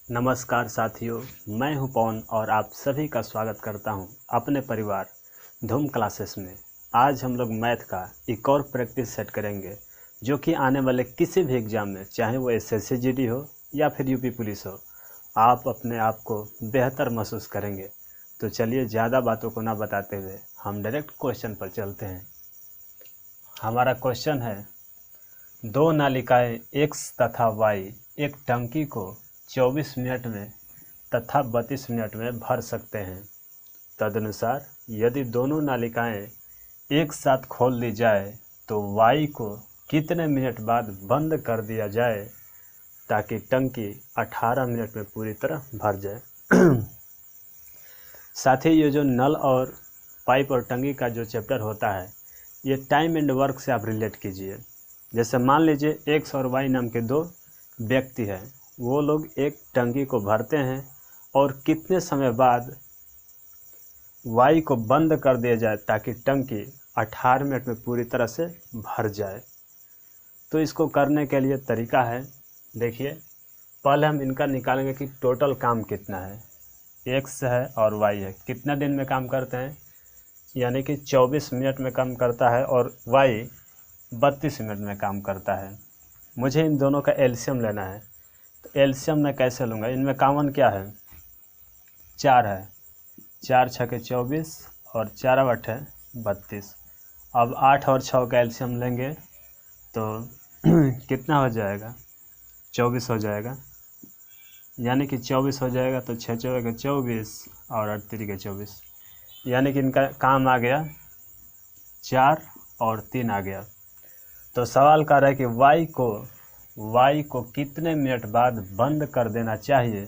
नमस्कार साथियों, मैं हूं पवन और आप सभी का स्वागत करता हूं अपने परिवार धूम क्लासेस में। आज हम लोग मैथ का एक और प्रैक्टिस सेट करेंगे जो कि आने वाले किसी भी एग्ज़ाम में, चाहे वो एसएससी जीडी हो या फिर यूपी पुलिस हो, आप अपने आप को बेहतर महसूस करेंगे। तो चलिए ज़्यादा बातों को ना बताते हुए हम डायरेक्ट क्वेश्चन पर चलते हैं। हमारा क्वेश्चन है, दो नालिकाएं X तथा Y एक टंकी को 24 मिनट में तथा 32 मिनट में भर सकते हैं। तदनुसार यदि दोनों नालिकाएं एक साथ खोल दी जाए तो Y को कितने मिनट बाद बंद कर दिया जाए ताकि टंकी 18 मिनट में पूरी तरह भर जाए। साथ ही ये जो नल और पाइप और टंकी का जो चैप्टर होता है, ये टाइम एंड वर्क से आप रिलेट कीजिए। जैसे मान लीजिए X और Y नाम के दो व्यक्ति हैं, वो लोग एक टंकी को भरते हैं और कितने समय बाद Y को बंद कर दिया जाए ताकि टंकी 18 मिनट में पूरी तरह से भर जाए। तो इसको करने के लिए तरीका है, देखिए पहले हम इनका निकालेंगे कि टोटल काम कितना है। X है और Y है, कितना दिन में काम करते हैं, यानी कि 24 मिनट में काम करता है और Y 32 मिनट में काम करता है। मुझे इन दोनों का एलसीएम लेना है। तो एलसीएम मैं कैसे लूँगा, इनमें कॉमन क्या है, 4 है, 4 छके 24 और 4 अठे 32। अब 8 और 6 का एलसीएम लेंगे तो कितना हो जाएगा, 24 हो जाएगा, यानी कि 24 हो जाएगा। तो 6 चौके 24 और 8 तिरिके 24, यानी कि इनका काम आ गया 4 और 3 आ गया। तो सवाल कर रहा है कि Y को कितने मिनट बाद बंद कर देना चाहिए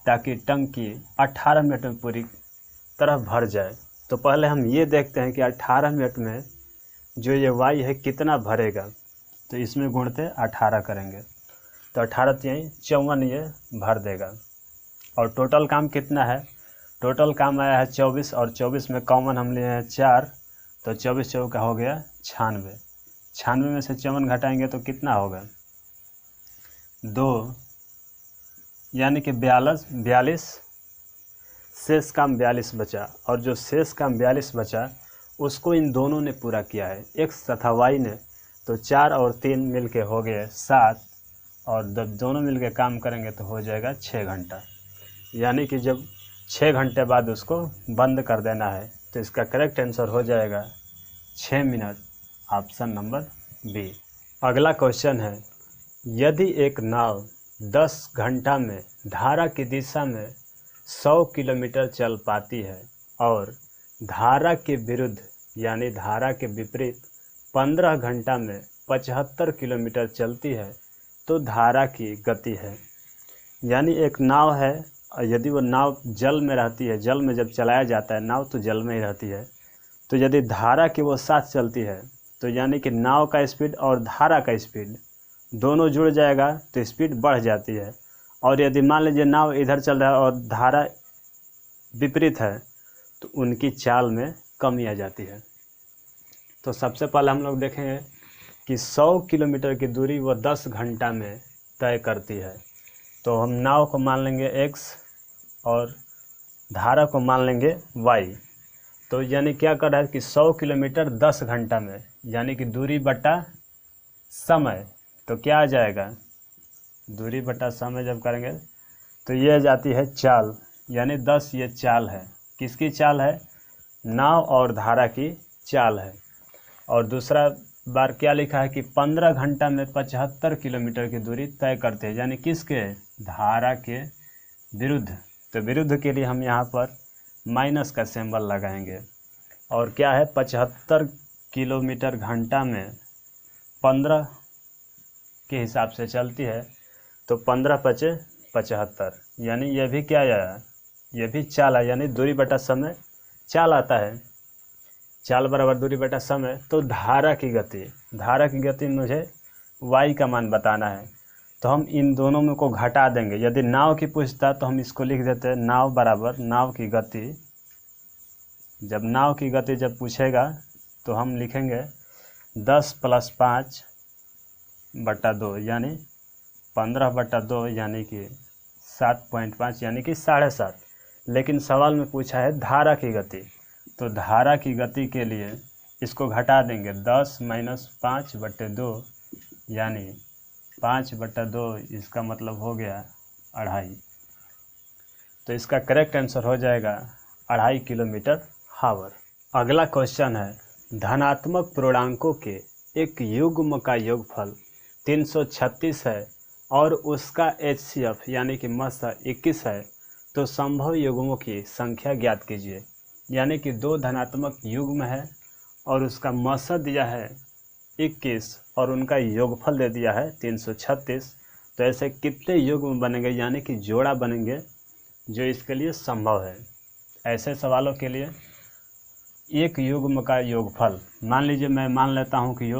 ताकि टंकी 18 मिनट में पूरी तरह भर जाए। तो पहले हम ये देखते हैं कि 18 मिनट में जो ये Y है कितना भरेगा। तो इसमें गुणते 18 करेंगे तो 18 यही 54 ये भर देगा। और टोटल काम कितना है, टोटल काम आया है 24 और 24 में कॉमन हम लिए हैं 4, तो 24 चौका हो गया 96। 96 में से 54 घटाएंगे तो कितना होगा, 2, यानी कि 42। शेष काम 42 बचा और जो शेष काम 42 बचा उसको इन दोनों ने पूरा किया है, X तथा Y ने। तो 4 और 3 मिल के हो गए 7 और जब दोनों मिल के काम करेंगे तो हो जाएगा 6 घंटा, यानी कि जब 6 घंटे बाद उसको बंद कर देना है। तो इसका करेक्ट आंसर हो जाएगा 6 मिनट, ऑप्शन नंबर बी। अगला क्वेश्चन है, यदि एक नाव 10 घंटा में धारा की दिशा में 100 किलोमीटर चल पाती है और धारा के विरुद्ध यानी धारा के विपरीत 15 घंटा में 75 किलोमीटर चलती है तो धारा की गति है। यानी एक नाव है, यदि वो नाव जल में रहती है, जल में जब चलाया जाता है नाव तो जल में ही रहती है, तो यदि धारा की वो साथ चलती है तो यानी कि नाव का स्पीड और धारा का स्पीड दोनों जुड़ जाएगा तो स्पीड बढ़ जाती है। और यदि मान लीजिए नाव इधर चल रहा है और धारा विपरीत है तो उनकी चाल में कमी आ जाती है। तो सबसे पहले हम लोग देखेंगे कि 100 किलोमीटर की दूरी वो 10 घंटा में तय करती है। तो हम नाव को मान लेंगे X और धारा को मान लेंगे Y। तो यानी क्या कर रहा है कि 100 किलोमीटर 10 घंटा में, यानी कि दूरी बटा समय। तो क्या आ जाएगा, दूरी बटा समय जब करेंगे तो ये जाती है चाल, यानी 10 ये चाल है। किसकी चाल है, नाव और धारा की चाल है। और दूसरा बार क्या लिखा है कि 15 घंटा में 75 किलोमीटर की दूरी तय करते हैं, यानी किसके, धारा के विरुद्ध। तो विरुद्ध के लिए हम यहाँ पर माइनस का सिंबल लगाएंगे। और क्या है, 75 किलोमीटर घंटा में 15 के हिसाब से चलती है तो 15 पचे 75, यानी ये भी क्या आया, ये भी चाल है, यानी दूरी बटा समय चाल आता है। चाल बराबर दूरी बटा समय। तो धारा की गति मुझे Y का मान बताना है। तो हम इन दोनों में को घटा देंगे। यदि नाव की पूछता तो हम इसको लिख देते हैं नाव बराबर नाव की गति। जब नाव की गति जब पूछेगा तो हम लिखेंगे 10 + 5 बटा 2, यानी 15 बटा 2, यानी कि 7.5 यानी कि 7.5। लेकिन सवाल में पूछा है धारा की गति, तो धारा की गति के लिए इसको घटा देंगे 10 - 5/2 यानी 5/2, इसका मतलब हो गया 2.5। तो इसका करेक्ट आंसर हो जाएगा 2.5 किलोमीटर/आवर। अगला क्वेश्चन है धनात्मक पूर्णांकों के एक युग्म का योगफल 336 है और उसका HCF यानी कि मसा 21 है, तो संभव युग्मों की संख्या ज्ञात कीजिए। यानी कि दो धनात्मक युग्म है और उसका मसा दिया है 21 और उनका योगफल दे दिया है 336, तो ऐसे कितने युग्म बनेंगे यानी कि जोड़ा बनेंगे जो इसके लिए संभव है। ऐसे सवालों के लिए एक युग्म का योगफल, मान लीजिए मैं मान लेता हूँ कि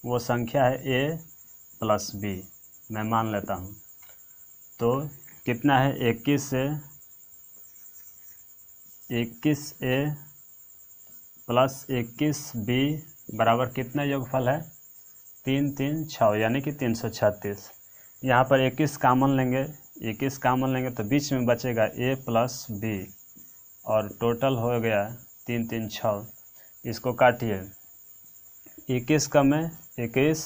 वो संख्या है a + b, मैं मान लेता हूँ, तो कितना है 21a + 21b बराबर कितना योगफल है 3 3 6 यानी कि 336। यहाँ पर 21 कामन लेंगे तो बीच में बचेगा a + b और टोटल हो गया 3 3 6। इसको काटिए, 21 का में 21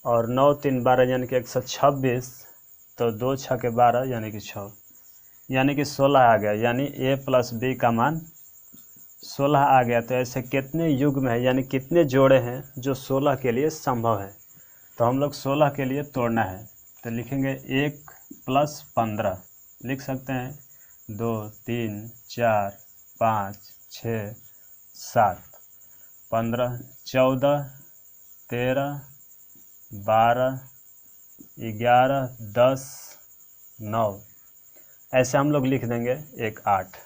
और 9 3 12 यानी कि 126, तो 2 6 के 12 यानी कि 6 यानी कि 16 आ गया, यानी a + b का मान 16 आ गया। तो ऐसे कितने युग्म है यानी कितने जोड़े हैं जो 16 के लिए संभव है। तो हम लोग 16 के लिए तोड़ना है, तो लिखेंगे 1 + 15, लिख सकते हैं 2 3 4 5 6 7 15 14 13 12 11 10 9, ऐसे हम लोग लिख देंगे 1 8।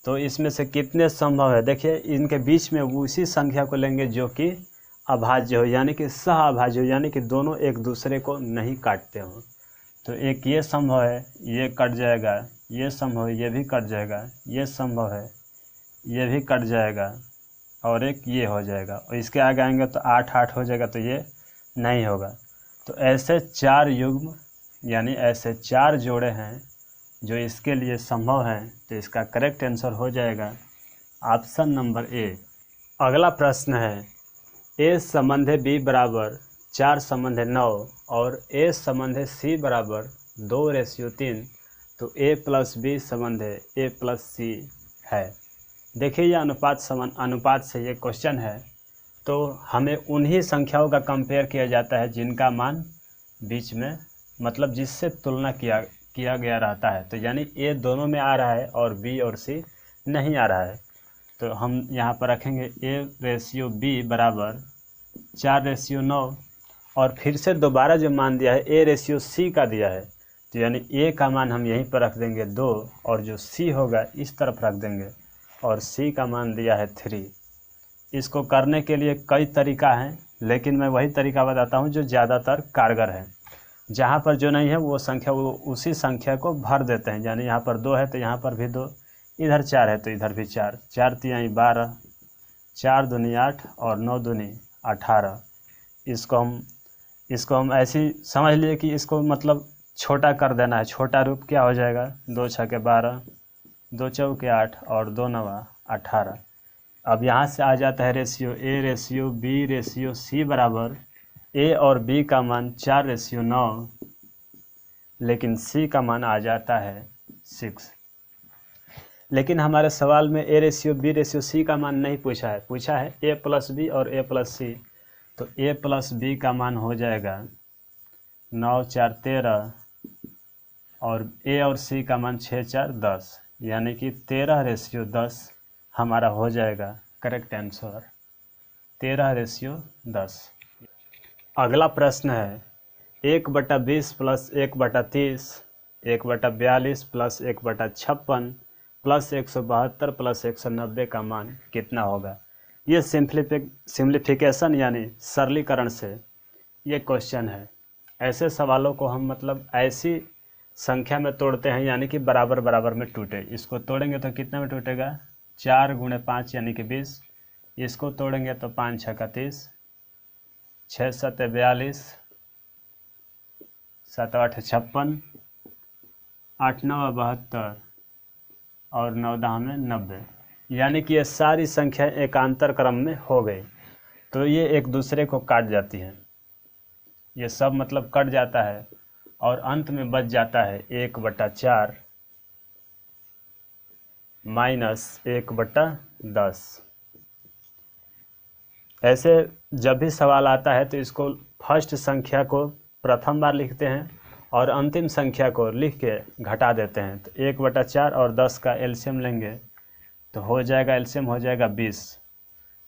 तो इसमें से कितने संभव है, देखिए इनके बीच में वो उसी संख्या को लेंगे जो कि अभाज्य हो यानी कि सह अभाज्य हो, यानी कि दोनों एक दूसरे को नहीं काटते हो। तो एक ये संभव है, ये कट जाएगा, ये संभव है, ये भी कट जाएगा, ये संभव है, ये भी कट जाएगा और एक ये हो जाएगा, और इसके आगे आएंगे तो 8 8 हो जाएगा, तो ये नहीं होगा। तो ऐसे 4 युग्म यानी ऐसे 4 जोड़े हैं जो इसके लिए संभव हैं, तो इसका करेक्ट आंसर हो जाएगा ऑप्शन नंबर ए। अगला प्रश्न है a संबंधे b बराबर 4 संबंधे 9 और a संबंधे c बराबर 2:3, तो a + b संबंधे a + c है। देखिए यह अनुपात से ये क्वेश्चन है, तो हमें उन्हीं संख्याओं का कंपेयर किया जाता है जिनका मान बीच में, मतलब जिससे तुलना किया गया रहता है। तो यानी a दोनों में आ रहा है और b और c नहीं आ रहा है, तो हम यहाँ पर रखेंगे a/b बराबर 4:9 और फिर से दोबारा जो मान दिया है a/c का दिया है, तो यानी a का मान हम यहीं पर रख देंगे 2 और जो c होगा इस तरफ रख देंगे और c का मान दिया है 3। इसको करने के लिए कई तरीका हैं, लेकिन मैं वही तरीका बताता हूँ जो ज़्यादातर कारगर है। जहाँ पर जो नहीं है वो संख्या, वो उसी संख्या को भर देते हैं, यानी यहाँ पर 2 है तो यहाँ पर भी 2, इधर 4 है तो इधर भी 4, 4 तिहाई 12, 4 दूनी 8 और 9 दूनी 18। इसको हम ऐसी समझ लिए कि इसको मतलब छोटा कर देना है। छोटा रूप क्या हो जाएगा, 2 6 के 12, 2 चौके 8 और 2 9 18। अब यहाँ से आ जाता है रेशियो A/B/C बराबर A और B का मान 4:9, लेकिन C का मान आ जाता है 6। लेकिन हमारे सवाल में A/B/C का मान नहीं पूछा है, पूछा है A + B और A + C। तो A + B का मान हो जाएगा 9 4 13 और A और C का मान 6 4 10, यानी कि 13:10 हमारा हो जाएगा करेक्ट आंसर, 13:10। अगला प्रश्न है 1/20 + 1/30, 1/42 + 1/56 + 172 + 190 का मान कितना होगा। ये सिंप्लीफिकेशन यानी सरलीकरण से ये क्वेश्चन है। ऐसे सवालों को हम मतलब ऐसी संख्या में तोड़ते हैं यानी कि बराबर बराबर में टूटे। इसको तोड़ेंगे तो कितना में टूटेगा, 4 × 5 यानी कि 20। इसको तोड़ेंगे तो 5 × 6 = 30, 6 7 42, 7 8 56, 8 9 72 और 9 10 में 90, यानी कि ये सारी संख्या एकांतर क्रम में हो गई। तो ये एक दूसरे को काट जाती हैं, ये सब मतलब कट जाता है और अंत में बच जाता है 1/4 माइनस 1/10। ऐसे जब भी सवाल आता है तो इसको फर्स्ट संख्या को प्रथम बार लिखते हैं और अंतिम संख्या को लिख के घटा देते हैं। तो 1/4 और 10 का एलसीएम लेंगे तो हो जाएगा, एलसीएम हो जाएगा 20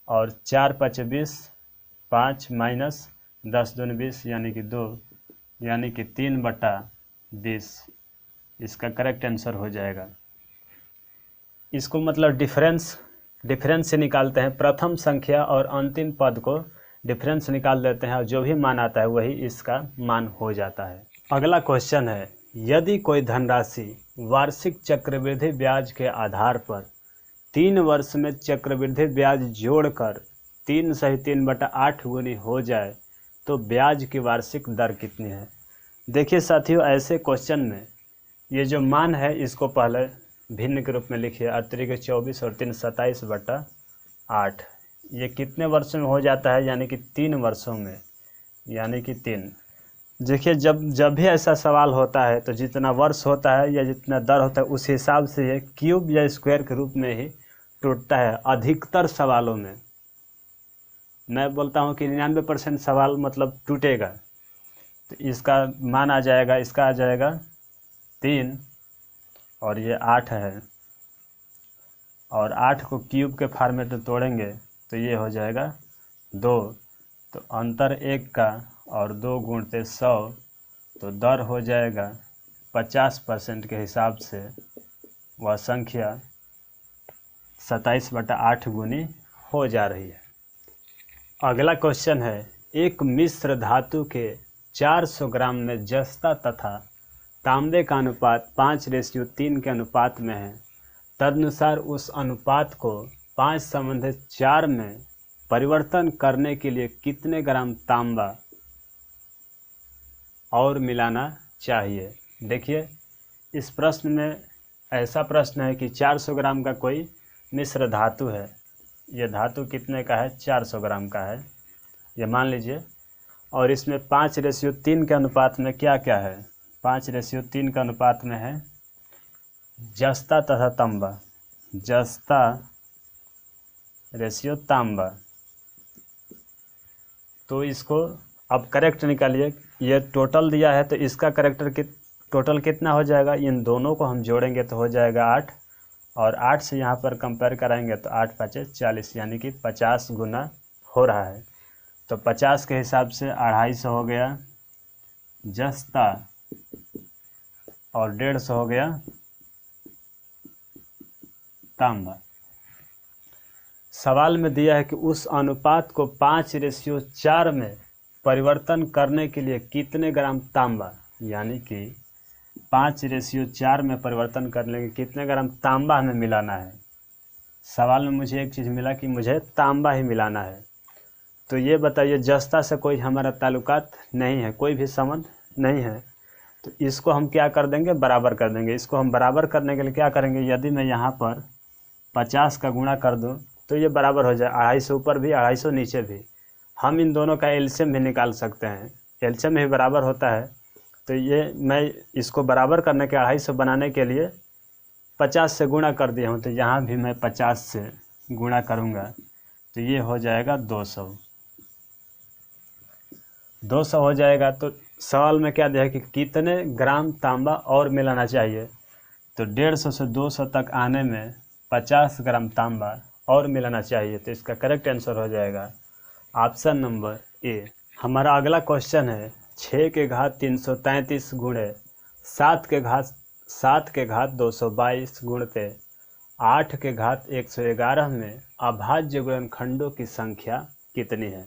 और 4 5 20, 5 माइनस 10 दूनी 20 यानी कि 2, यानी कि 3/20 इसका करेक्ट आंसर हो जाएगा। इसको मतलब डिफरेंस से निकालते हैं, प्रथम संख्या और अंतिम पद को डिफरेंस निकाल देते हैं और जो भी मान आता है वही इसका मान हो जाता है। अगला क्वेश्चन है, यदि कोई धनराशि वार्षिक चक्रवृद्धि ब्याज के आधार पर 3 वर्ष में चक्रवृद्धि ब्याज जोड़कर 3 सही 3/8 गुनी हो जाए तो ब्याज की वार्षिक दर कितनी है। देखिए साथियों, ऐसे क्वेश्चन में ये जो मान है इसको पहले भिन्न के रूप में लिखिए, अतिरिक्त 24 और 3 27/8। ये कितने वर्षों में हो जाता है, यानी कि 3 वर्षों में, यानी कि 3। देखिए जब भी ऐसा सवाल होता है तो जितना वर्ष होता है या जितना दर होता है उस हिसाब से ये क्यूब या स्क्वायर के रूप में ही टूटता है। अधिकतर सवालों में मैं बोलता हूँ कि 99% सवाल मतलब टूटेगा। तो इसका मान आ जाएगा, इसका आ जाएगा 3 और ये 8 है और 8 को क्यूब के फॉर्मेट में तोड़ेंगे तो ये हो जाएगा 2। तो अंतर 1 का और 2 गुणते 100, तो दर हो जाएगा 50% के हिसाब से वह संख्या 27/8 गुनी हो जा रही है। अगला क्वेश्चन है, एक मिश्र धातु के 400 ग्राम में जस्ता तथा तांबे का अनुपात 5:3 के अनुपात में है। तदनुसार उस अनुपात को 5/4 में परिवर्तन करने के लिए कितने ग्राम तांबा और मिलाना चाहिए। देखिए इस प्रश्न में ऐसा प्रश्न है कि 400 ग्राम का कोई मिश्र धातु है। यह धातु कितने का है, 400 ग्राम का है ये मान लीजिए, और इसमें 5:3 के अनुपात में क्या क्या है। 5:3 के अनुपात में है जस्ता तथा तांबा, जस्ता रेशियो तांबा। तो इसको अब करेक्ट निकालिए, ये टोटल दिया है तो इसका टोटल कितना हो जाएगा, इन दोनों को हम जोड़ेंगे तो हो जाएगा 8 और 8 से यहाँ पर कंपेयर कराएंगे तो 8 5 40, यानी कि 50 गुना हो रहा है। तो 50 के हिसाब से 250 हो गया जस्ता और 150 हो गया तांबा। सवाल में दिया है कि उस अनुपात को 5:4 में परिवर्तन करने के लिए कितने ग्राम तांबा, यानी कि 5:4 में परिवर्तन करने के कितने ग्राम तांबा हमें मिलाना है। सवाल में मुझे एक चीज़ मिला कि मुझे तांबा ही मिलाना है। तो ये बताइए, जस्ता से कोई हमारा ताल्लुकात नहीं है, कोई भी संबंध नहीं है, तो इसको हम क्या कर देंगे, बराबर कर देंगे। इसको हम बराबर करने के लिए क्या करेंगे, यदि मैं यहाँ पर 50 का गुणा कर दूँ तो ये बराबर हो जाए, 250 ऊपर भी 250 नीचे भी। हम इन दोनों का एलसीएम भी निकाल सकते हैं, एलसीएम भी बराबर होता है। तो ये मैं इसको बराबर करने के 250 बनाने के लिए 50 से गुणा कर दिया हूँ, तो यहाँ भी मैं 50 से गुणा करूँगा तो ये हो जाएगा 200 हो जाएगा। तो सवाल में क्या दिया है कि कितने ग्राम तांबा और मिलाना चाहिए, तो 150 से 200 तक आने में 50 ग्राम तांबा और मिलाना चाहिए। तो इसका करेक्ट आंसर हो जाएगा ऑप्शन नंबर ए। हमारा अगला क्वेश्चन है, 6 के घात 333 गुणे 7 के घात 222 गुणते 8 के घात 111 में अभाज्य गुणनखंडों की संख्या कितनी है।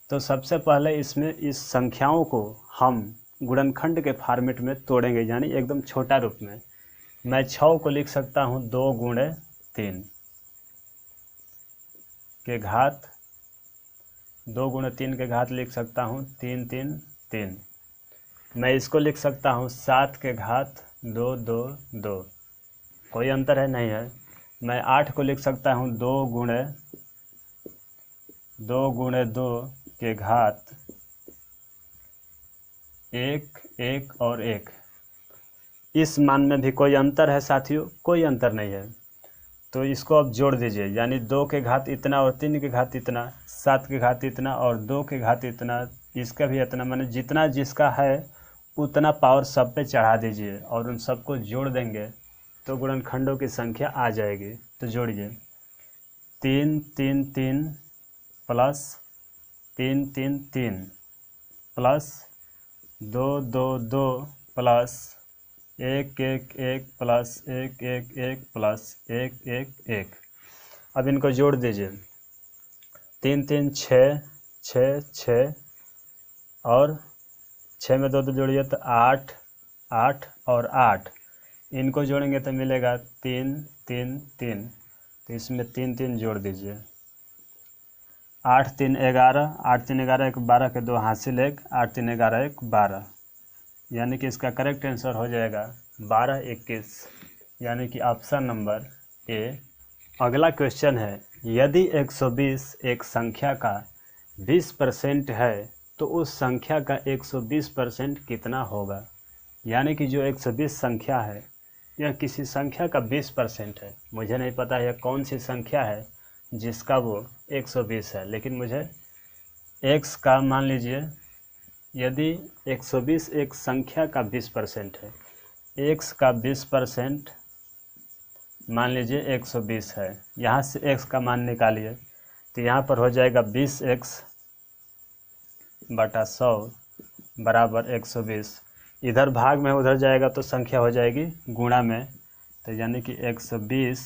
तो सबसे पहले इसमें इस संख्याओं को हम गुणनखंड के फॉर्मेट में तोड़ेंगे, यानी एकदम छोटा रूप में। मैं 6 को लिख सकता हूँ 2 गुणे 3 के घात, 2 गुणे 3 के घात लिख सकता हूँ 3 3 3, मैं इसको लिख सकता हूँ 7 के घात 2 2 2, कोई अंतर है नहीं है। मैं 8 को लिख सकता हूँ 2 गुणे 2 के घात 1 1 और 1। इस मान में भी कोई अंतर है साथियों? कोई अंतर नहीं है। तो इसको अब जोड़ दीजिए, यानी 2 के घात इतना और 3 के घात इतना, 7 के घात इतना और 2 के घात इतना, इसका भी इतना, माने जितना जिसका है उतना पावर सब पे चढ़ा दीजिए और उन सबको जोड़ देंगे तो गुणनखंडों की संख्या आ जाएगी। तो जोड़िए 3 3 3 plus 3 3 3 plus 2 2 2 plus 1 1 1 plus 1 1 1 plus 1 1 1। अब इनको जोड़ दीजिए 3 3 6 6 6 और 6 में 2 2 जोड़िए तो 8 8 और 8। इनको जोड़ेंगे तो मिलेगा 3 3 3। तो इसमें 3 3 जोड़ दीजिए। 8 3 11, 8 3 11 1 12 के 2 हासिल 1, 8 3 11 1 12, यानी कि इसका करेक्ट आंसर हो जाएगा 12 21, यानी कि ऑप्शन नंबर ए। अगला क्वेश्चन है, यदि 120 एक संख्या का 20% है तो उस संख्या का 120% कितना होगा। यानी कि जो 120 संख्या है यह किसी संख्या का 20% है। मुझे नहीं पता यह कौन सी संख्या है जिसका वो 120 है, लेकिन मुझे x का मान लीजिए, यदि 120 एक संख्या का 20% है, x का 20% मान लीजिए 120 है। यहाँ से x का मान निकालिए तो यहाँ पर हो जाएगा 20x बटा 100 बराबर 120। इधर भाग में उधर जाएगा तो संख्या हो जाएगी गुणा में, तो यानी कि 120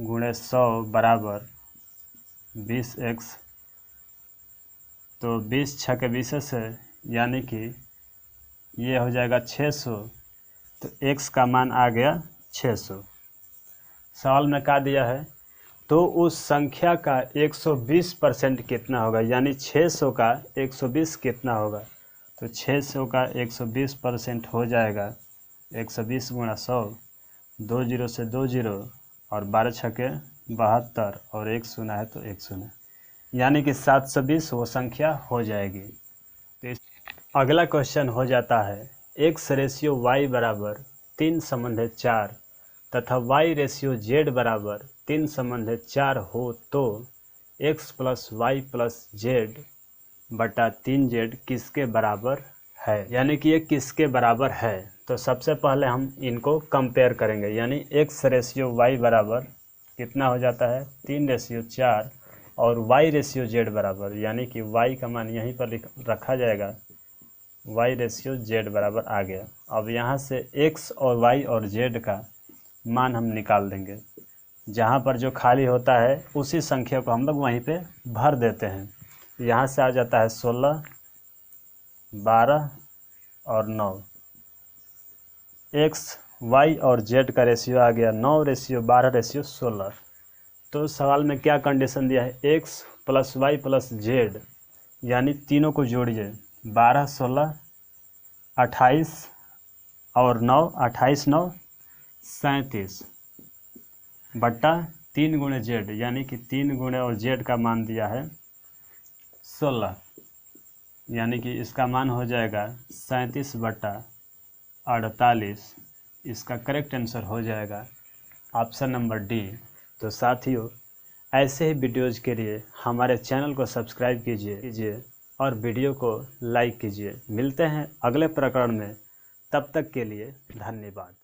गुणे 100 बराबर 20x। तो 20 6 के 20 से, यानी कि ये हो जाएगा 600। तो x का मान आ गया 600। सवाल में क्या दिया है, तो उस संख्या का 120% कितना होगा, यानी 600 का 120 कितना होगा। तो 600 का 120% हो जाएगा 120 गुणा 100, 2 0 से 2 0 और 12 छके 72 और 1 शून्य है तो 1 शून्य, यानी कि 720 वो संख्या हो जाएगी। तो अगला क्वेश्चन हो जाता है, x रेशियो y बराबर 3 संबंधित 4 तथा y रेशियो z बराबर 3 संबंधित 4 हो तो x plus y plus z बटा 3z किसके बराबर है। यानी कि ये किसके बराबर है। तो सबसे पहले हम इनको कंपेयर करेंगे, यानी x रेशियो y बराबर कितना हो जाता है 3 रेशियो 4 और y रेशियो z बराबर, यानी कि y का मान यहीं पर रखा जाएगा, y रेशियो z बराबर आ गया। अब यहाँ से x और y और z का मान हम निकाल देंगे, जहाँ पर जो खाली होता है उसी संख्या को हम लोग वहीं पे भर देते हैं। यहाँ से आ जाता है 16 12 और 9। x y और z का रेशियो आ गया 9 रेशियो 12 रेशियो 16। तो सवाल में क्या कंडीशन दिया है, x plus y plus z, यानी तीनों को जोड़िए 12 16 28 और 9, 28 9 37 बट्टा 3 गुणे जेड, यानी कि 3 गुणे और जेड का मान दिया है 16, यानी कि इसका मान हो जाएगा 37 बट्टा 48। इसका करेक्ट आंसर हो जाएगा ऑप्शन नंबर डी। तो साथियों, ऐसे ही वीडियोज़ के लिए हमारे चैनल को सब्सक्राइब कीजिए और वीडियो को लाइक कीजिए। मिलते हैं अगले प्रकरण में, तब तक के लिए धन्यवाद।